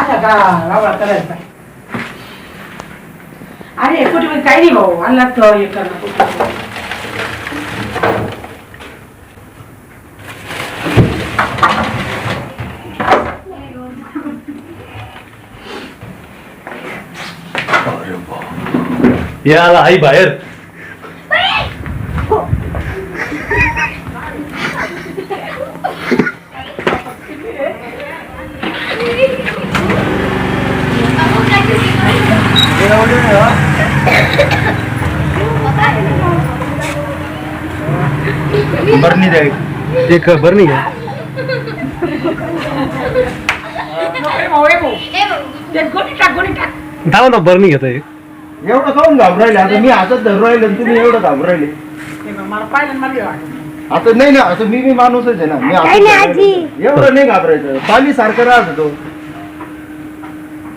असा का वावळा करायचा. अरे कुठे पण काही नाही भाऊ अल्ला तर हे करणं. याला आई बाहेर बरणी द्या एक बरणी घ्या. धावा ना बरणी घेता एक. एवढं खाऊन घाबरायले आता मी हातात धरून राहिले तुम्ही एवढं घाबरायले. मला पाहिलं मला आता नाही ना आता मी माणूसच आहे ना मी एवढं नाही घाबरायचं. पाली सारखं राहत तो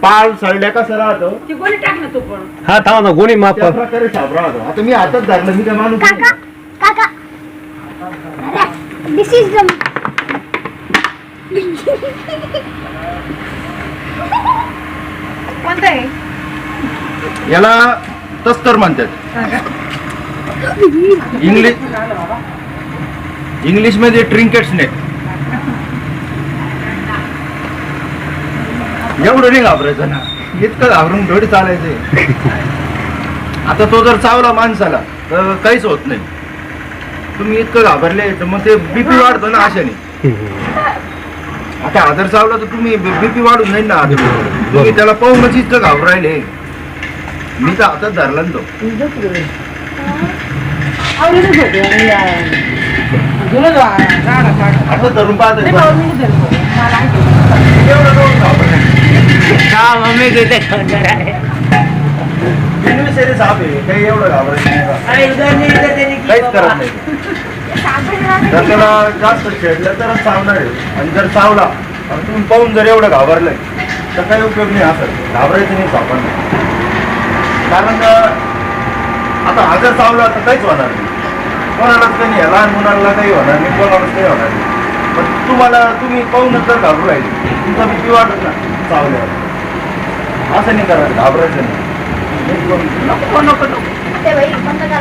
पाल सळल्या कसं राहतो ती गोळी टाक ना तू पण. हा धावा ना गोणी माप. त्या प्रकारे साप राहतो. आता मी हातात धरलं मी काय माणूस नाही. काका दिस इज द कोणतं आहे याला तस्कर म्हणतात. इंग्लिश मध्ये ट्रिंकेट स्नेक. एवढं नाही घाबरायचं ना. इतकं घाबरून थोडी चालायचंय. आता तो जर चावला माणसाला तर काहीच होत नाही. तुम्ही इतकं घाबरले तर मग ते बीपी वाढतो ना अशाने. आता आदर चावला तर तुम्ही बीपी वाढून नाही ना. तुम्ही त्याला पाहूनच इतकं घाबरायले. मी तर हातात धरला ना तो. आता धरून पाहत साप आहे काही एवढं घाबरायचं काहीच करत नाही. जर त्याला जास्त खेळलं तरच चावणार आहे. आणि जर चावला आणि तुम्ही पाहून जर एवढं घाबरलंय तर काही उपयोग नाही. असं घाबरायचं नाही सापांना. कारण आता हा जर चावला तर काहीच होणार नाही. कोणालाच काही नाही. लहान मुलांना काही होणार नाही. कोणालाच काही होणार नाही. पण तुम्ही पाहूनच जर घाबरू राहिले तुमचा भीती वाटत ना चावल्यावर. असं नाही करायचं. घाबरायचं नाही. नको नको नको. ते भाई बंद करा.